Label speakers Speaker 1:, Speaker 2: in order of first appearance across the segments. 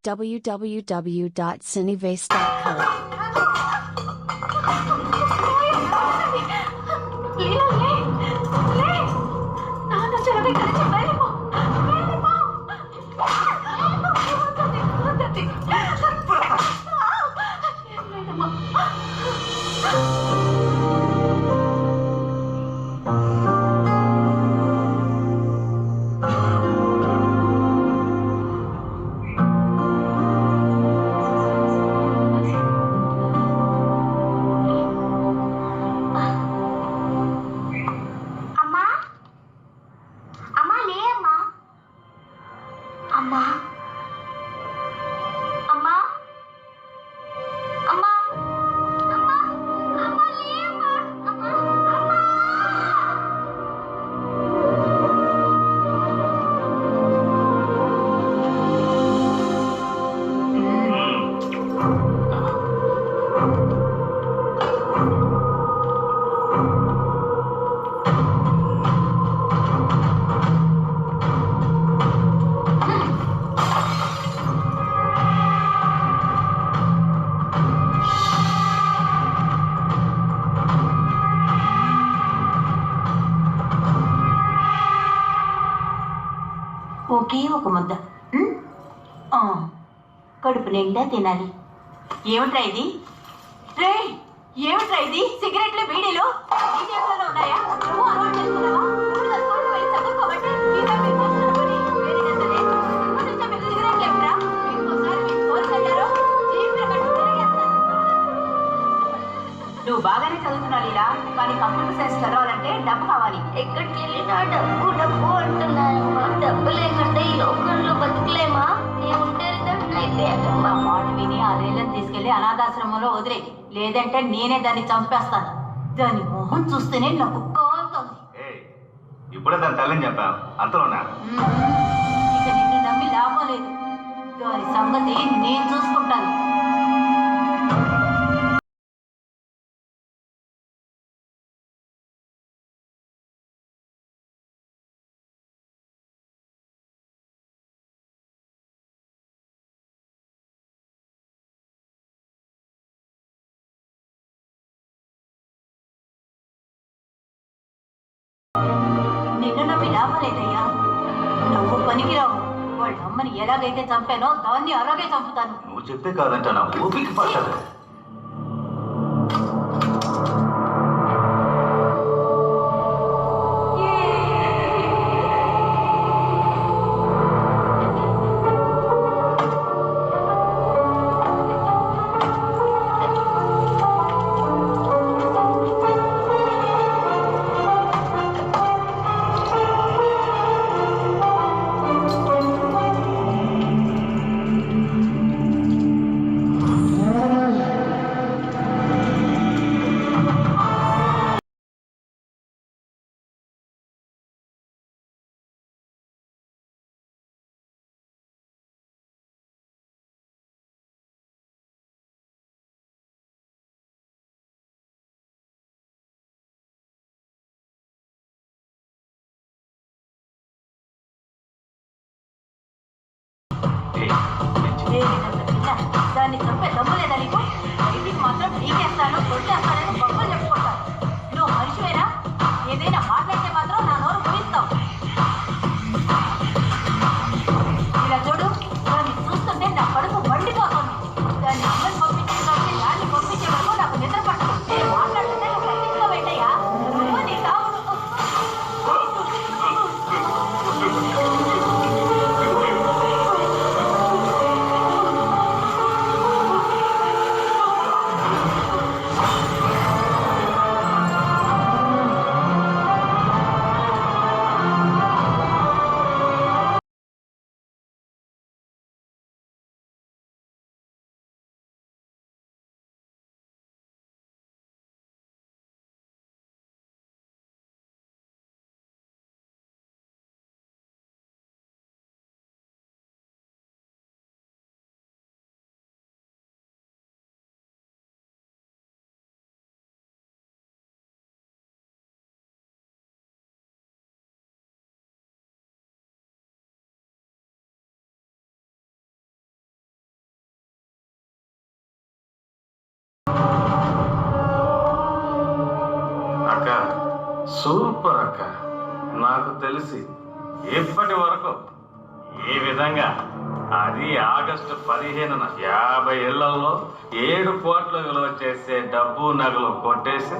Speaker 1: www.cinevase.co.
Speaker 2: ఒకే ఒక ముద్ద కడుపు నిండా తినాలి. ఏమిట్రా ఇది? రే, ఏమిట్రా ఇది? సిగరెట్లు, బీడీలు ఈ చేతుల్లో ఉన్నాయా? నువ్వు అలవాటు చేసుకున్నావా? నువ్వు బాగానే చదువుతున్నావు లీలా, కానీ కంప్యూటర్ సైన్స్ చదవాలంటే డబ్బు కావాలి.
Speaker 3: ఎక్కడికి వెళ్ళినా డబ్బు డబ్బు అంటున్నారమ్మా. డబ్బు లేకుండా ఈ లోకంలో బతుకులేమా? నేను
Speaker 2: మా మాట విని ఆ రేళ్ళని తీసుకెళ్లి అనాథాశ్రమంలో వదిలే, లేదంటే నేనే దాన్ని చంపేస్తాను. దాని మొహం చూస్తేనే నాకు కాలుతోంది.
Speaker 4: ఇప్పుడే దాని తల్లిని చెప్పాను అంతలోనా?
Speaker 2: ఇక నిన్ను నమ్మి లాభం లేదు. దాని సంగతి నేను చూసుకుంటాను. నిన్ను నమ్మి లాభం లేదయ్యా. నువ్వు పనికిరావు. వాళ్ళ అమ్మని ఎలాగైతే చంపానో దాన్ని అలాగే చంపుతాను.
Speaker 4: నువ్వు చెప్తే కాదంట నా ఊపికి పట్టదు.
Speaker 1: సూపర్ అక్క. నాకు తెలిసి ఇప్పటి వరకు ఈ విధంగా అది ఆగస్టు 15న 50 ఇళ్లలో 7 కోట్ల విలువ చేసే డబ్బు నగలు కొట్టేసి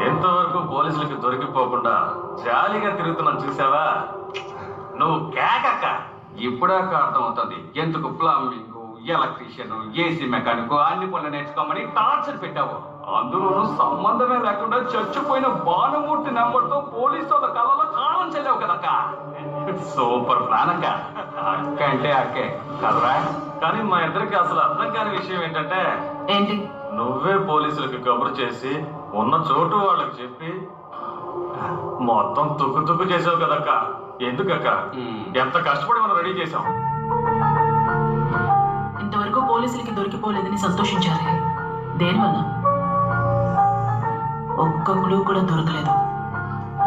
Speaker 1: ఎంతవరకు పోలీసులకి దొరికిపోకుండా జాలీగా తిరుగుతున్నాం చూసావా? నువ్వు కేకక్క.
Speaker 5: ఇప్పుడాక అర్థమవుతుంది ఎందుకు ప్లంబింగ్, ఎలక్ట్రీషియన్, ఏసీ మెకానిక్ అన్ని పనులు నేర్చుకోమని టార్చర్ పెట్టావు. అందులోనూ సంబంధమే లేకుండా చచ్చిపోయిన భానుమూర్తి నెంబర్తో పోలీసు వాళ్ళ కళ్ళలో కాలం చెల్లావు కదక్క.
Speaker 1: సూపర్ ప్లాన్ అక్క.
Speaker 5: అక్క అంటే అక్కే కదరా.
Speaker 1: కానీ మా ఇద్దరికి అసలు అర్థం కాని విషయం ఏంటంటే,
Speaker 2: ఏంటి?
Speaker 1: నువ్వే పోలీసులకి కబురు చేసి ఉన్న చోటు వాళ్ళకి చెప్పి మొత్తం తుక్కు చేసావు కదక్క. ఎందుకక్క? ఎంత కష్టపడి మనం రెడీ చేసాం.
Speaker 6: ఇంతవరకు పోలీసులకి దొరికిపోలేదని సంతోషించారే. దేనివల్ల? ఒక్క క్లూ కూడా దొరకలేదు.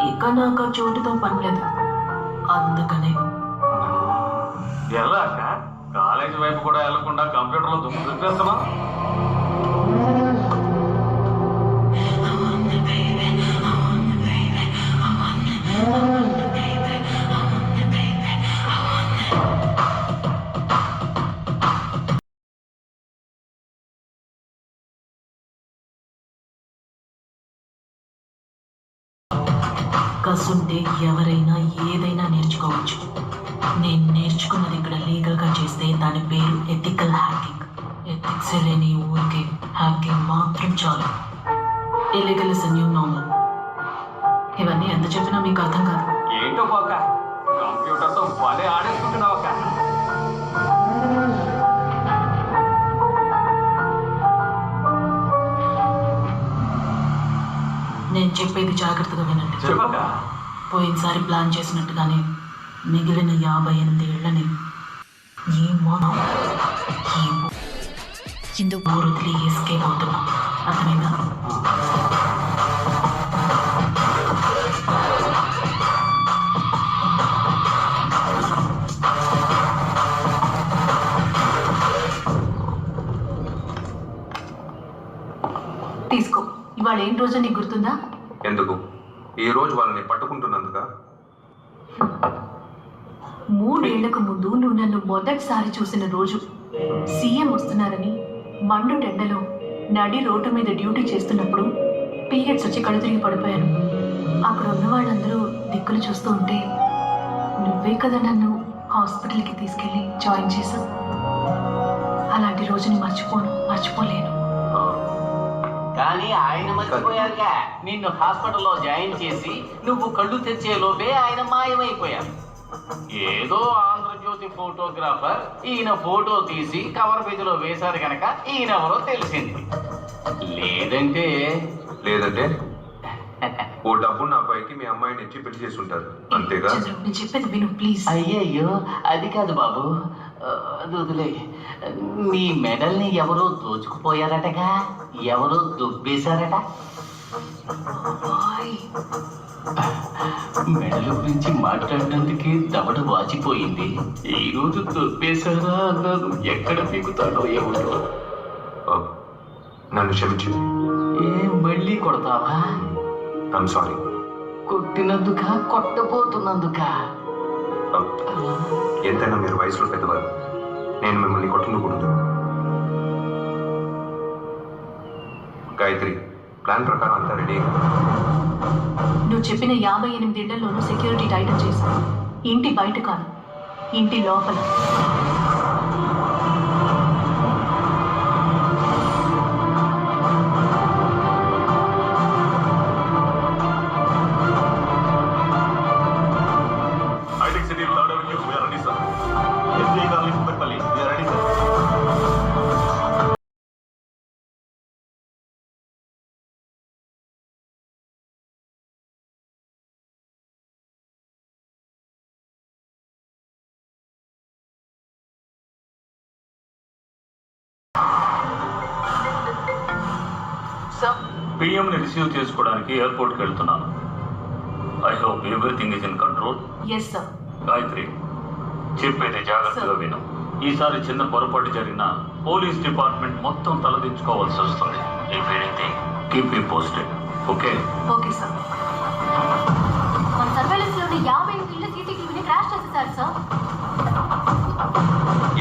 Speaker 6: ఇక నాకు ఆ చోటుతో పని లేదు. అందుకనే
Speaker 1: ఎలా అక్క? కాలేజీ వైపు కూడా వెళ్లకుండా కంప్యూటర్లో దుప్పేస్తున్నాం.
Speaker 6: కసుంటే ఎవరైనా ఏదైనా నేర్చుకోవచ్చు. నేను నేర్చుకున్నది ఇక్కడ లీగల్గా చేస్తే దాని పేరు ఎథికల్ హ్యాకింగ్. ఎథిక్స్ లేని ఊరికే హ్యాకింగ్ మాత్రం చాలు. Illegal is new normal. ఇవన్నీ ఎంత చెప్పినా మీకు అర్థం కాదు.
Speaker 5: ఏంటో పోక కంప్యూటర్తో భలే ఆడేసుకుంటున్నావు అక్క.
Speaker 6: నేను చెప్పేది జాగ్రత్తగా వినండి.
Speaker 1: చెప్పక్క.
Speaker 6: పోయినసారి ప్లాన్ చేసినట్టుగానే మిగిలిన 58 ఏళ్లని ఈ ఊరు వదిలి ఎస్కేప్ అవుతున్నాం. అర్థమైందా?
Speaker 2: తీసుకో. ఇవాళ ఏంటి రోజు నీకు గుర్తుందా?
Speaker 7: ఎందుకు? ఈ రోజు వాళ్ళని పట్టుకుంటున్నందుక?
Speaker 2: 3 ఏళ్లకు ముందు నువ్వు నన్ను మొదటిసారి చూసిన రోజు. సీఎం వస్తున్నారని మండు టెండలో నడి రోడ్డు మీద డ్యూటీ చేస్తున్నప్పుడు పీరియడ్స్ వచ్చి కళ్ళు తిరిగి పడిపోయాను. అక్కడ ఉన్న వాళ్ళందరూ దిక్కులు చూస్తూ ఉంటే నువ్వే కదా నన్ను హాస్పిటల్కి తీసుకెళ్ళి జాయిన్ చేశావు. అలాంటి రోజుని మర్చిపోలేను.
Speaker 8: కానీ ఆయన మర్చిపోయారుగా. నిన్ను హాస్పిటల్లో జాయిన్ చేసి నువ్వు కళ్ళు తెచ్చే లోపే ఆయన మాయమైపోయారు. ఏదో ఆంధ్రజ్యోతి ఫోటోగ్రాఫర్ ఈయన ఫోటో తీసి కవర్ పేజీలో వేశారు కనుక ఈయనెవరో తెలిసింది. లేదంటే
Speaker 7: ఓ డబ్బు నా పైకి మీ అమ్మాయిని ఇచ్చి పెళ్లి చేసి ఉంటారు, అంతేగా?
Speaker 2: చంద్రు, నేను చెప్పేది విను ప్లీజ్.
Speaker 8: అయ్యయ్యో, అది కాదు బాబు. అది వదిలే. నీ మెడల్ని ఎవరో దోచుకుపోయారటగా, ఎవరో దుబ్బేశారట. మెడల గురించి మాట్లాడటానికి దవడ వాచిపోయింది. ఈ రోజు దుబ్బేశారా అన్నాను. ఎక్కడ పీకుతాడో ఎవరో.
Speaker 7: నన్ను క్షమించు.
Speaker 8: మళ్ళీ కొడతావా?
Speaker 7: I'm sorry.
Speaker 8: కొట్టినందుక కొట్టబోతున్నందుక?
Speaker 7: ఎంతైనా మీరు వయసులో పెద్దవారు. నేను మిమ్మల్ని కొట్టకూడదు. గాయత్రి, ప్లాన్ ప్రకారం అంతా రెడీ.
Speaker 2: నువ్వు చెప్పిన 58 ఇళ్లలోనూ సెక్యూరిటీ టైటన్ చేశావు. ఇంటి బయట కాదు, ఇంటి లోపల.
Speaker 1: హైటెక్ City third avenue we are ready, sir. SBI Colony Kukatpally we are ready, sir. పిఎంని రిసీవ్ చేసుకోవడానికి ఎయిర్పోర్ట్కి వెళ్తున్నాను. I hope everything is in control.
Speaker 2: Yes sir.
Speaker 1: Gayatri, చెప్పేది జాగ్రత్తగా విను. ఈసారి చిన్న పొరపాటు జరిగినా పోలీస్ డిపార్ట్మెంట్ మొత్తం తలదించుకోవాల్సి వస్తుంది. If anything keep me posted. Okay?
Speaker 2: Okay sir. మన సర్వేలెన్స్ లోని 50 ఇళ్ళ సీసీటీవీని క్రాష్ చేసేసారు సార్.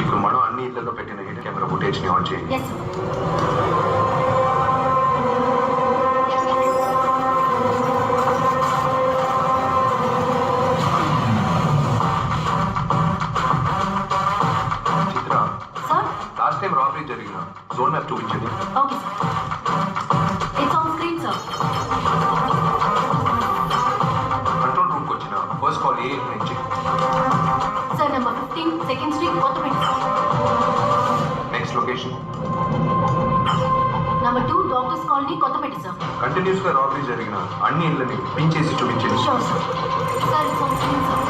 Speaker 7: ఇప్పుడు మనం అన్ని ఇళ్లలో పెట్టిన హిడ్ కెమెరా ఫుటేజ్ ని ఆన్ చేయండి.
Speaker 2: Yes
Speaker 7: Chitra,
Speaker 2: sir.
Speaker 7: Last time robbery జరిగిన జోన్ మ్యాప్ చూపించండి.
Speaker 2: Okay sir. It's on screen sir.
Speaker 7: Control room కి వచ్చిన ఫస్ట్ కాల్ ఏ నుంచి.
Speaker 2: Sir number 15 second street Kothapeta sir.
Speaker 7: Next location
Speaker 2: number 2 doctors colony Kothapeta sir.
Speaker 7: Continuous గా robbery జరిగిన అన్ని ఇళ్ళని పిన్ చేసి చూపించండి.
Speaker 2: Sure sir. Sir it's on screen sir.